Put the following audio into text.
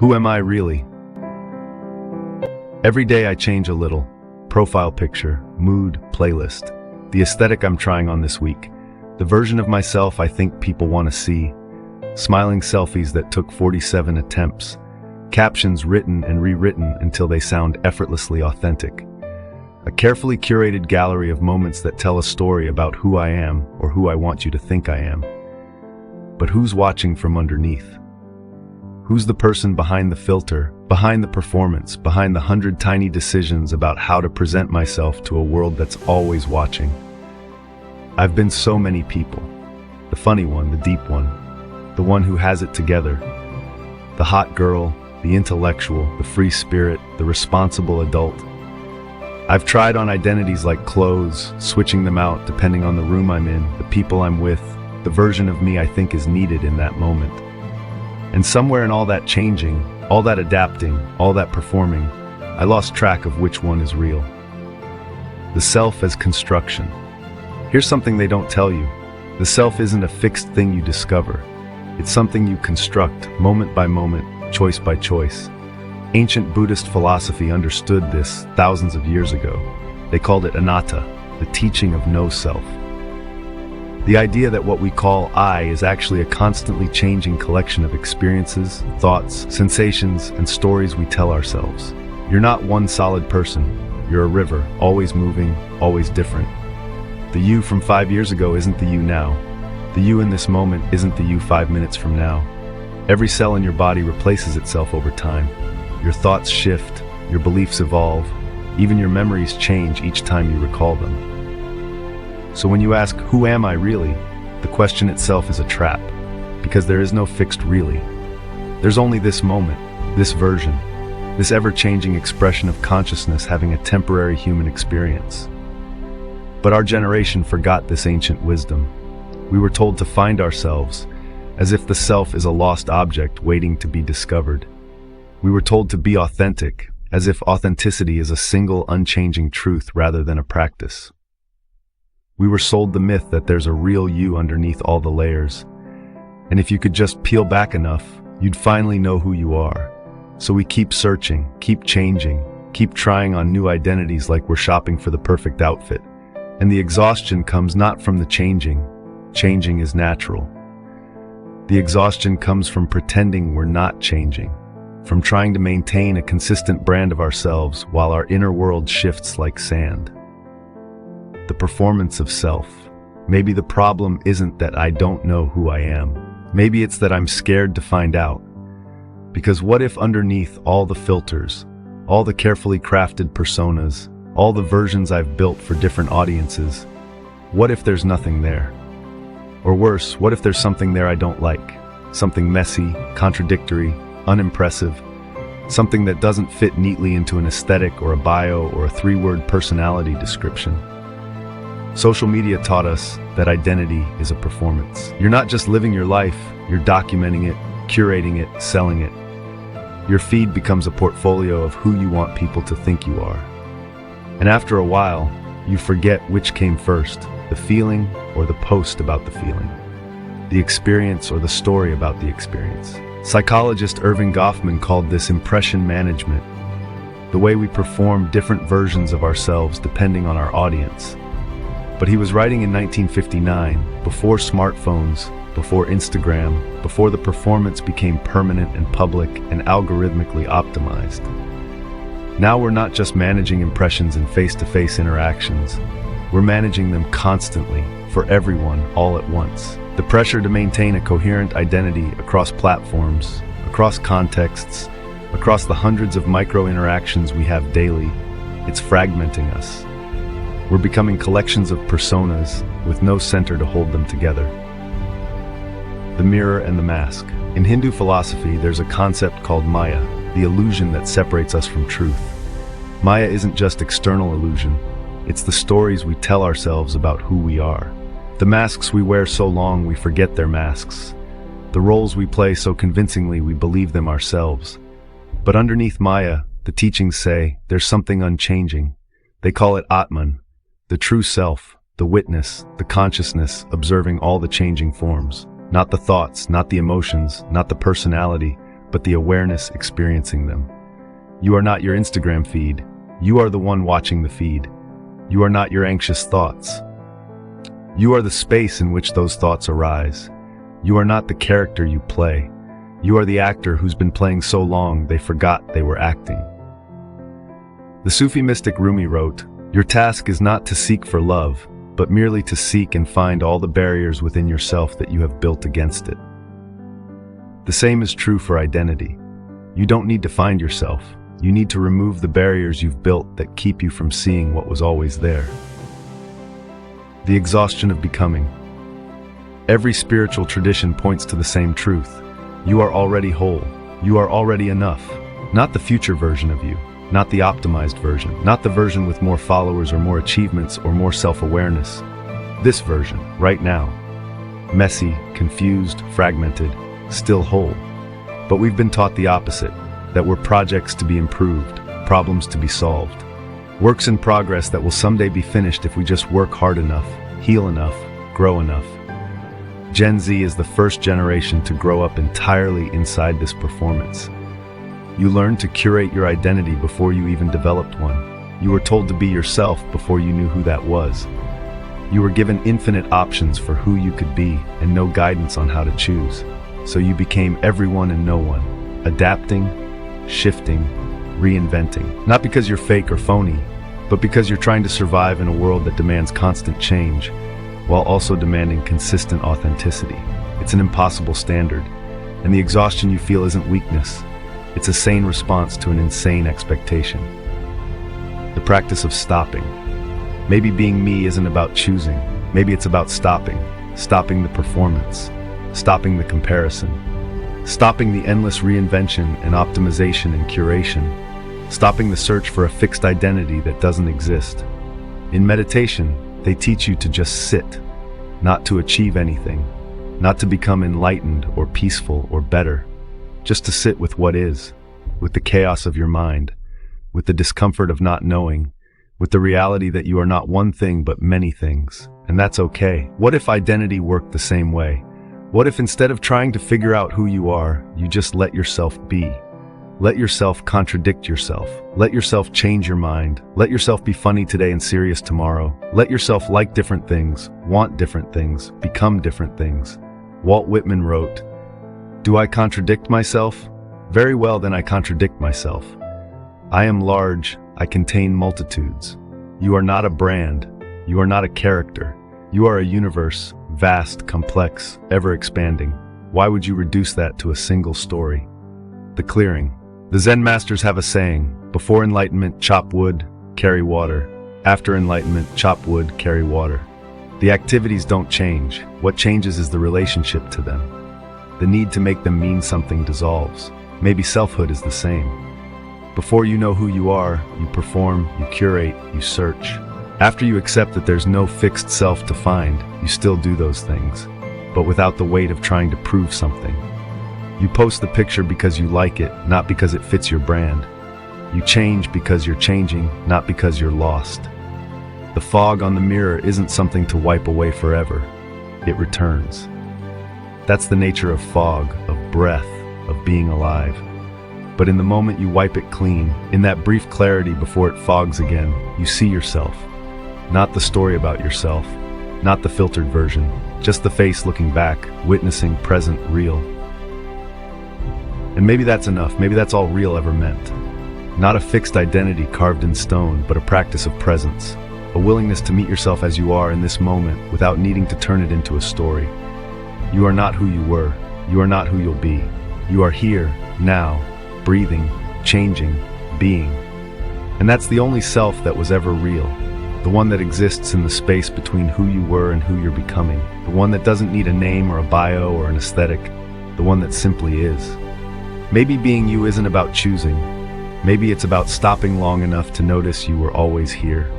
Who am I really? Every day I change a little. Profile picture, mood, playlist. The aesthetic I'm trying on this week. The version of myself I think people want to see. Smiling selfies that took 47 attempts. Captions written and rewritten until they sound effortlessly authentic. A carefully curated gallery of moments that tell a story about who I am or who I want you to think I am. But who's watching from underneath? Who's the person behind the filter, behind the performance, behind the 100 tiny decisions about how to present myself to a world that's always watching? I've been so many people. The funny one, the deep one, the one who has it together. The hot girl, the intellectual, the free spirit, the responsible adult. I've tried on identities like clothes, switching them out depending on the room I'm in, the people I'm with, the version of me I think is needed in that moment. And somewhere in all that changing, all that adapting, all that performing, I lost track of which one is real. The self as construction. Here's something they don't tell you. The self isn't a fixed thing you discover. It's something you construct, moment by moment, choice by choice. Ancient Buddhist philosophy understood this thousands of years ago. They called it anatta, the teaching of no self. The idea that what we call I is actually a constantly changing collection of experiences, thoughts, sensations, and stories we tell ourselves. You're not one solid person. You're a river, always moving, always different. The you from 5 years ago isn't the you now. The you in this moment isn't the you 5 minutes from now. Every cell in your body replaces itself over time. Your thoughts shift, your beliefs evolve, even your memories change each time you recall them. So when you ask, who am I really? The question itself is a trap, because there is no fixed really. There's only this moment, this version, this ever-changing expression of consciousness having a temporary human experience. But our generation forgot this ancient wisdom. We were told to find ourselves, as if the self is a lost object waiting to be discovered. We were told to be authentic, as if authenticity is a single unchanging truth rather than a practice. We were sold the myth that there's a real you underneath all the layers, and if you could just peel back enough, you'd finally know who you are. So we keep searching, keep changing, keep trying on new identities like we're shopping for the perfect outfit. And the exhaustion comes not from the changing. Changing is natural. The exhaustion comes from pretending we're not changing, from trying to maintain a consistent brand of ourselves while our inner world shifts like sand. The performance of self. Maybe the problem isn't that I don't know who I am. Maybe it's that I'm scared to find out. Because what if underneath all the filters, all the carefully crafted personas, all the versions I've built for different audiences, what if there's nothing there? Or worse, what if there's something there I don't like? Something messy, contradictory, unimpressive, something that doesn't fit neatly into an aesthetic or a bio or a 3-word personality description. Social media taught us that identity is a performance. You're not just living your life, you're documenting it, curating it, selling it. Your feed becomes a portfolio of who you want people to think you are. And after a while, you forget which came first, the feeling or the post about the feeling, the experience or the story about the experience. Psychologist Irving Goffman called this impression management, the way we perform different versions of ourselves depending on our audience. But he was writing in 1959, before smartphones, before Instagram, before the performance became permanent and public and algorithmically optimized. Now we're not just managing impressions in face-to-face interactions, we're managing them constantly, for everyone, all at once. The pressure to maintain a coherent identity across platforms, across contexts, across the hundreds of micro-interactions we have daily, it's fragmenting us. We're becoming collections of personas with no center to hold them together. The mirror and the mask. In Hindu philosophy, there's a concept called Maya, the illusion that separates us from truth. Maya isn't just external illusion, it's the stories we tell ourselves about who we are. The masks we wear so long we forget they're masks. The roles we play so convincingly we believe them ourselves. But underneath Maya, the teachings say, there's something unchanging. They call it Atman, the true self, the witness, the consciousness observing all the changing forms. Not the thoughts, not the emotions, not the personality, but the awareness experiencing them. You are not your Instagram feed. You are the one watching the feed. You are not your anxious thoughts. You are the space in which those thoughts arise. You are not the character you play. You are the actor who's been playing so long they forgot they were acting. The Sufi mystic Rumi wrote, "Your task is not to seek for love, but merely to seek and find all the barriers within yourself that you have built against it." The same is true for identity. You don't need to find yourself. You need to remove the barriers you've built that keep you from seeing what was always there. The exhaustion of becoming. Every spiritual tradition points to the same truth. You are already whole. You are already enough. Not the future version of you. Not the optimized version. Not the version with more followers or more achievements or more self-awareness. This version, right now. Messy, confused, fragmented, still whole. But we've been taught the opposite, that we're projects to be improved, problems to be solved. Works in progress that will someday be finished if we just work hard enough, heal enough, grow enough. Gen Z is the first generation to grow up entirely inside this performance. You learned to curate your identity before you even developed one. You were told to be yourself before you knew who that was. You were given infinite options for who you could be and no guidance on how to choose. So you became everyone and no one, adapting, shifting, reinventing. Not because you're fake or phony, but because you're trying to survive in a world that demands constant change, while also demanding consistent authenticity. It's an impossible standard, and the exhaustion you feel isn't weakness. It's a sane response to an insane expectation. The practice of stopping. Maybe being me isn't about choosing. Maybe it's about stopping the performance, stopping the comparison, stopping the endless reinvention and optimization and curation, stopping the search for a fixed identity that doesn't exist. In meditation, they teach you to just sit, not to achieve anything, not to become enlightened or peaceful or better, just to sit with what is, with the chaos of your mind, with the discomfort of not knowing, with the reality that you are not one thing but many things, and that's okay. What if identity worked the same way? What if instead of trying to figure out who you are, you just let yourself be? Let yourself contradict yourself. Let yourself change your mind. Let yourself be funny today and serious tomorrow. Let yourself like different things, want different things, become different things. Walt Whitman wrote, "Do I contradict myself? Very well, then I contradict myself. I am large, I contain multitudes. You are not a brand. You are not a character. You are a universe, vast, complex, ever-expanding. Why would you reduce that to a single story?" The clearing. The Zen masters have a saying, before enlightenment, chop wood, carry water. After enlightenment, chop wood, carry water. The activities don't change. What changes is the relationship to them. The need to make them mean something dissolves. Maybe selfhood is the same. Before you know who you are, you perform, you curate, you search. After you accept that there's no fixed self to find, you still do those things, but without the weight of trying to prove something. You post the picture because you like it, not because it fits your brand. You change because you're changing, not because you're lost. The fog on the mirror isn't something to wipe away forever. It returns. That's the nature of fog, of breath, of being alive. But in the moment you wipe it clean, in that brief clarity before it fogs again, you see yourself. Not the story about yourself, not the filtered version, just the face looking back, witnessing, present, real. And maybe that's enough. Maybe that's all real ever meant. Not a fixed identity carved in stone, but a practice of presence. A willingness to meet yourself as you are in this moment without needing to turn it into a story. You are not who you were. You are not who you'll be. You are here, now, breathing, changing, being. And that's the only self that was ever real. The one that exists in the space between who you were and who you're becoming. The one that doesn't need a name or a bio or an aesthetic. The one that simply is. Maybe being you isn't about choosing. Maybe it's about stopping long enough to notice you were always here.